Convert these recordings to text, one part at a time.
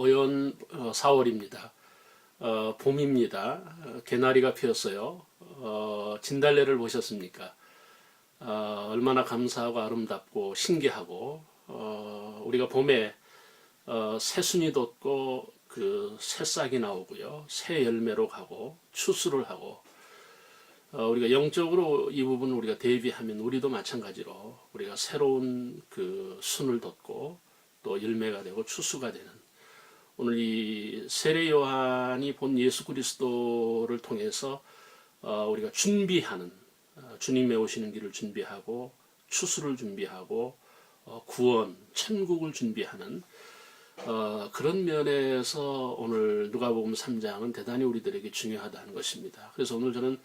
오연 4월입니다. 봄입니다. 개나리가 피었어요. 진달래를 보셨습니까? 얼마나 감사하고 아름답고 신기하고 우리가 봄에 새순이 돋고 그 새싹이 나오고요. 새 열매로 가고 추수를 하고 우리가 영적으로 이 부분을 우리가 대비하면 우리도 마찬가지로 우리가 새로운 그 순을 돋고 또 열매가 되고 추수가 되는 오늘 이 세례 요한이 본 예수 그리스도를 통해서 우리가 준비하는 주님의 오시는 길을 준비하고 추수를 준비하고 구원, 천국을 준비하는 그런 면에서 오늘 누가복음 3장은 대단히 우리들에게 중요하다는 것입니다. 그래서 오늘 저는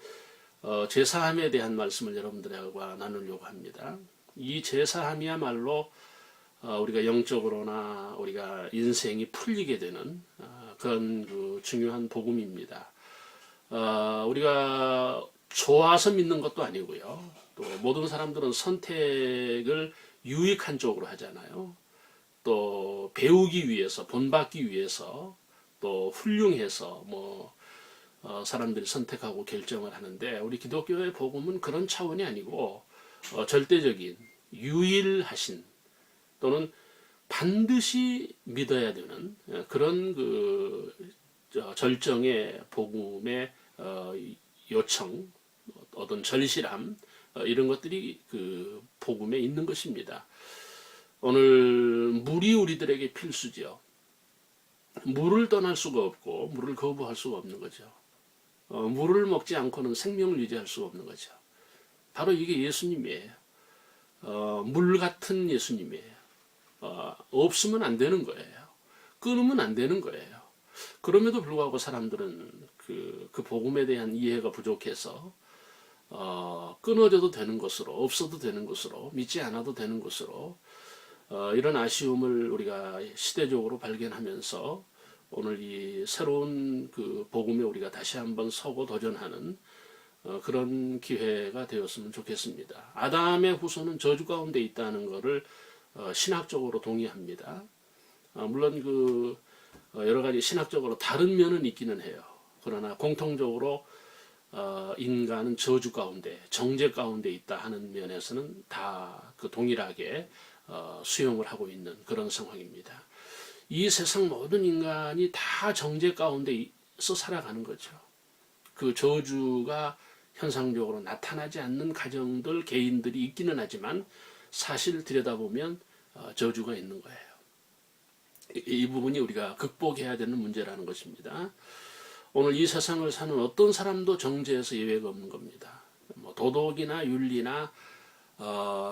제사함에 대한 말씀을 여러분들과 나누려고 합니다. 이 제사함이야말로 우리가 영적으로나 우리가 인생이 풀리게 되는 그런 그 중요한 복음입니다. 우리가 좋아서 믿는 것도 아니고요. 또 모든 사람들은 선택을 유익한 쪽으로 하잖아요. 또 배우기 위해서, 본받기 위해서, 또 훌륭해서 사람들이 선택하고 결정을 하는데 우리 기독교의 복음은 그런 차원이 아니고 절대적인 유일하신 또는 반드시 믿어야 되는 그런 그 절정의 복음의 요청, 어떤 절실함 이런 것들이 그 복음에 있는 것입니다. 오늘 물이 우리들에게 필수죠. 물을 떠날 수가 없고 물을 거부할 수가 없는 거죠. 물을 먹지 않고는 생명을 유지할 수가 없는 거죠. 바로 이게 예수님이에요. 물 같은 예수님이에요. 없으면 안 되는 거예요. 끊으면 안 되는 거예요. 그럼에도 불구하고 사람들은 그 복음에 대한 이해가 부족해서 끊어져도 되는 것으로, 없어도 되는 것으로, 믿지 않아도 되는 것으로 이런 아쉬움을 우리가 시대적으로 발견하면서 오늘 이 새로운 그 복음에 우리가 다시 한번 서고 도전하는 그런 기회가 되었으면 좋겠습니다. 아담의 후손은 저주 가운데 있다는 것을 신학적으로 동의합니다. 물론 그 여러 가지 신학적으로 다른 면은 있기는 해요. 그러나 공통적으로 인간은 저주 가운데, 정죄 가운데 있다 하는 면에서는 다 그 동일하게 수용을 하고 있는 그런 상황입니다. 이 세상 모든 인간이 다 정죄 가운데서 살아가는 거죠. 그 저주가 현상적으로 나타나지 않는 가정들, 개인들이 있기는 하지만 사실 들여다보면 저주가 있는 거예요. 이 부분이 우리가 극복해야 되는 문제라는 것입니다. 오늘 이 세상을 사는 어떤 사람도 정죄에서 예외가 없는 겁니다. 도덕이나 윤리나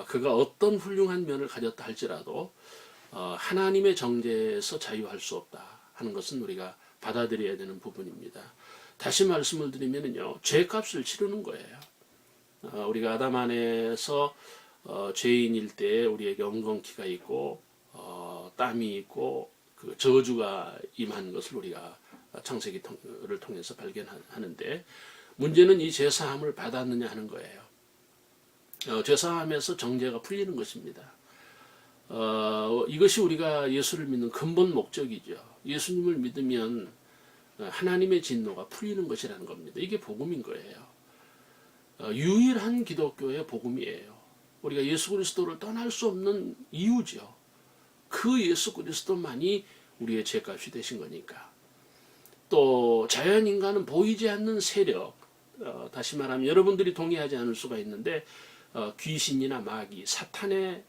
그가 어떤 훌륭한 면을 가졌다 할지라도 하나님의 정죄에서 자유할 수 없다 하는 것은 우리가 받아들여야 되는 부분입니다. 다시 말씀을 드리면요, 죄값을 치르는 거예요. 우리가 아담 안에서 죄인일 때 우리에게 엉겅퀴가 있고 땀이 있고 그 저주가 임한 것을 우리가 창세기를 통해서 발견하는데 문제는 이 죄사함을 받았느냐 하는 거예요. 죄사함에서 정죄가 풀리는 것입니다. 이것이 우리가 예수를 믿는 근본 목적이죠. 예수님을 믿으면 하나님의 진노가 풀리는 것이라는 겁니다. 이게 복음인 거예요. 유일한 기독교의 복음이에요. 우리가 예수 그리스도를 떠날 수 없는 이유죠. 그 예수 그리스도만이 우리의 죄값이 되신 거니까. 또 자연인간은 보이지 않는 세력, 다시 말하면 여러분들이 동의하지 않을 수가 있는데 귀신이나 마귀, 사탄의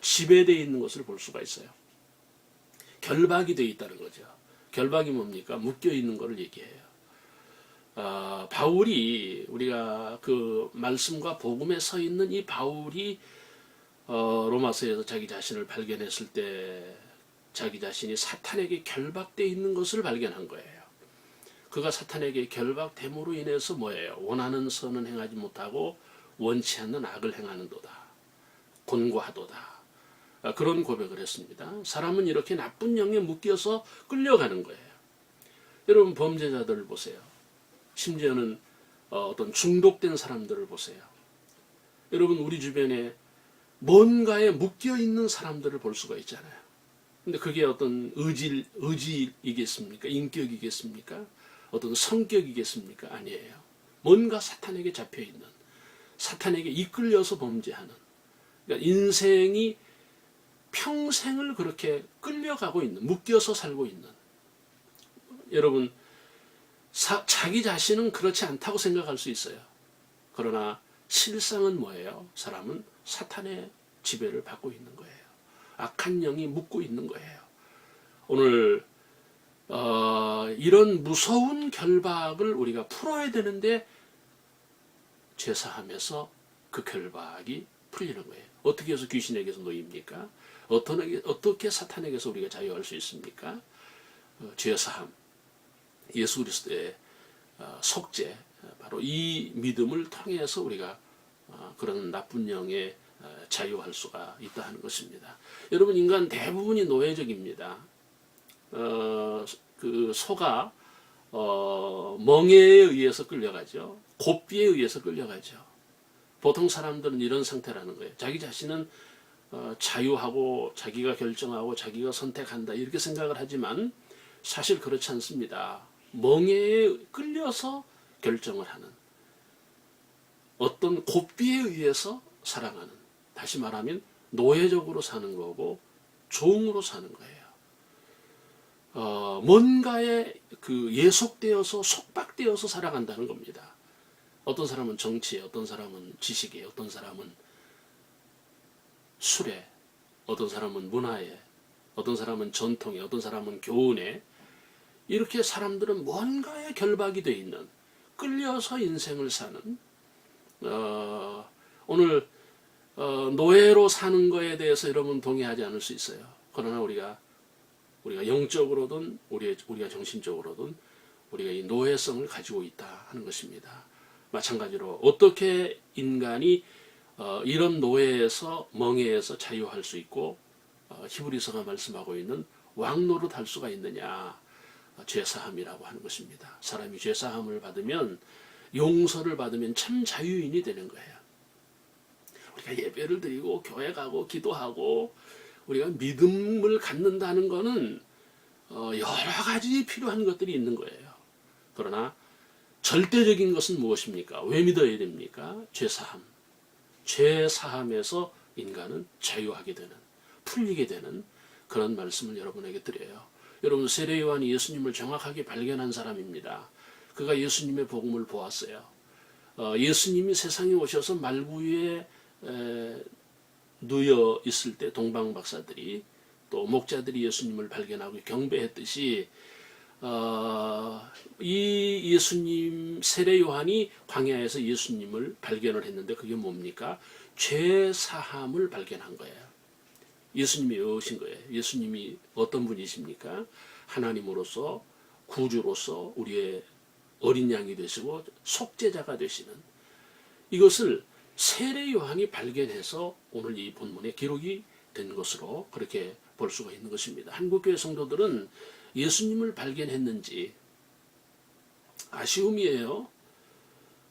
지배되어 있는 것을 볼 수가 있어요. 결박이 되어 있다는 거죠. 결박이 뭡니까? 묶여 있는 것을 얘기해요. 바울이 우리가 그 말씀과 복음에 서 있는 이 바울이 로마서에서 자기 자신을 발견했을 때 자기 자신이 사탄에게 결박되어 있는 것을 발견한 거예요. 그가 사탄에게 결박됨으로 인해서 뭐예요? 원하는 선은 행하지 못하고 원치 않는 악을 행하는도다. 곤고하도다. 그런 고백을 했습니다. 사람은 이렇게 나쁜 영에 묶여서 끌려가는 거예요. 여러분 범죄자들을 보세요. 심지어는 어떤 중독된 사람들을 보세요. 여러분 우리 주변에 뭔가에 묶여 있는 사람들을 볼 수가 있잖아요. 근데 그게 어떤 의지이겠습니까? 인격이겠습니까? 어떤 성격이겠습니까? 아니에요. 뭔가 사탄에게 잡혀있는, 사탄에게 이끌려서 범죄하는, 그러니까 인생이 평생을 그렇게 끌려가고 있는, 묶여서 살고 있는. 여러분, 자기 자신은 그렇지 않다고 생각할 수 있어요. 그러나 실상은 뭐예요? 사람은 사탄의 지배를 받고 있는 거예요. 악한 영이 묶고 있는 거예요. 오늘 이런 무서운 결박을 우리가 풀어야 되는데 제사하면서 그 결박이 풀리는 거예요. 어떻게 해서 귀신에게서 놓입니까? 어떻게 사탄에게서 우리가 자유할 수 있습니까? 제사함, 예수 그리스도의 속죄, 바로 이 믿음을 통해서 우리가 그런 나쁜 영에 자유할 수가 있다 하는 것입니다. 여러분, 인간 대부분이 노예적입니다. 그 소가 멍에에 의해서 끌려가죠. 고삐에 의해서 끌려가죠. 보통 사람들은 이런 상태라는 거예요. 자기 자신은 자유하고 자기가 결정하고 자기가 선택한다 이렇게 생각을 하지만 사실 그렇지 않습니다. 멍에에 끌려서 결정을 하는, 어떤 고삐에 의해서 살아가는, 다시 말하면 노예적으로 사는 거고 종으로 사는 거예요. 뭔가에 예속되어서 속박되어서 살아간다는 겁니다. 어떤 사람은 정치에, 어떤 사람은 지식에, 어떤 사람은 술에, 어떤 사람은 문화에, 어떤 사람은 전통에, 어떤 사람은 교훈에, 이렇게 사람들은 뭔가에 결박이 되어 있는, 끌려서 인생을 사는, 오늘 노예로 사는 거에 대해서 여러분 동의하지 않을 수 있어요. 그러나 우리가 영적으로든 우리가 정신적으로든 우리가 이 노예성을 가지고 있다 하는 것입니다. 마찬가지로 어떻게 인간이 이런 노예에서, 멍에에서 자유할 수 있고 히브리서가 말씀하고 있는 왕노릇 할 수가 있느냐? 죄사함이라고 하는 것입니다. 사람이 죄사함을 받으면, 용서를 받으면 참 자유인이 되는 거예요. 우리가 예배를 드리고 교회 가고 기도하고 우리가 믿음을 갖는다는 것은 여러 가지 필요한 것들이 있는 거예요. 그러나 절대적인 것은 무엇입니까? 왜 믿어야 됩니까? 죄사함. 죄사함에서 인간은 자유하게 되는, 풀리게 되는 그런 말씀을 여러분에게 드려요. 여러분, 세례 요한이 예수님을 정확하게 발견한 사람입니다. 그가 예수님의 복음을 보았어요. 예수님이 세상에 오셔서 말구유에 누여 있을 때 동방 박사들이, 또 목자들이 예수님을 발견하고 경배했듯이 이 예수님, 세례 요한이 광야에서 예수님을 발견을 했는데 그게 뭡니까? 죄 사함을 발견한 거예요. 예수님이 오신 거예요. 예수님이 어떤 분이십니까? 하나님으로서, 구주로서 우리의 어린 양이 되시고 속죄자가 되시는, 이것을 세례 요한이 발견해서 오늘 이 본문에 기록이 된 것으로 그렇게 볼 수가 있는 것입니다. 한국교회 성도들은 예수님을 발견했는지 아쉬움이에요.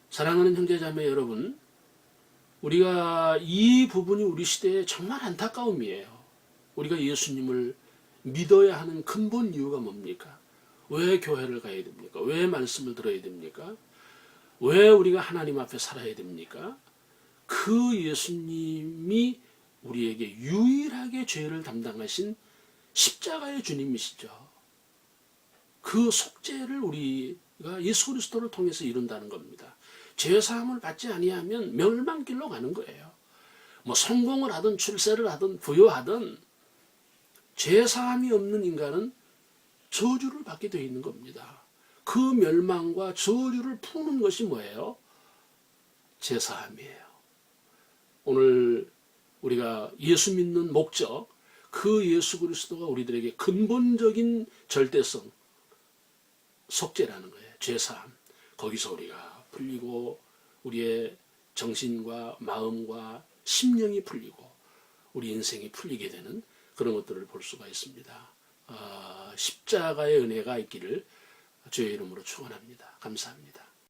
사랑하는 형제자매 여러분, 우리가 이 부분이 우리 시대에 정말 안타까움이에요. 우리가 예수님을 믿어야 하는 근본 이유가 뭡니까? 왜 교회를 가야 됩니까? 왜 말씀을 들어야 됩니까? 왜 우리가 하나님 앞에 살아야 됩니까? 그 예수님이 우리에게 유일하게 죄를 담당하신 십자가의 주님이시죠. 그 속죄를 우리가 예수 그리스도를 통해서 이룬다는 겁니다. 죄사함을 받지 아니하면 멸망길로 가는 거예요. 뭐 성공을 하든 출세를 하든 부여하든 죄사함이 없는 인간은 저주를 받게 되어 있는 겁니다. 그 멸망과 저주를 푸는 것이 뭐예요? 죄사함이에요. 오늘 우리가 예수 믿는 목적, 그 예수 그리스도가 우리들에게 근본적인 절대성, 속죄라는 거예요. 죄사함. 거기서 우리가 풀리고 우리의 정신과 마음과 심령이 풀리고 우리 인생이 풀리게 되는 그런 것들을 볼 수가 있습니다. 십자가의 은혜가 있기를 주의 이름으로 축원합니다. 감사합니다.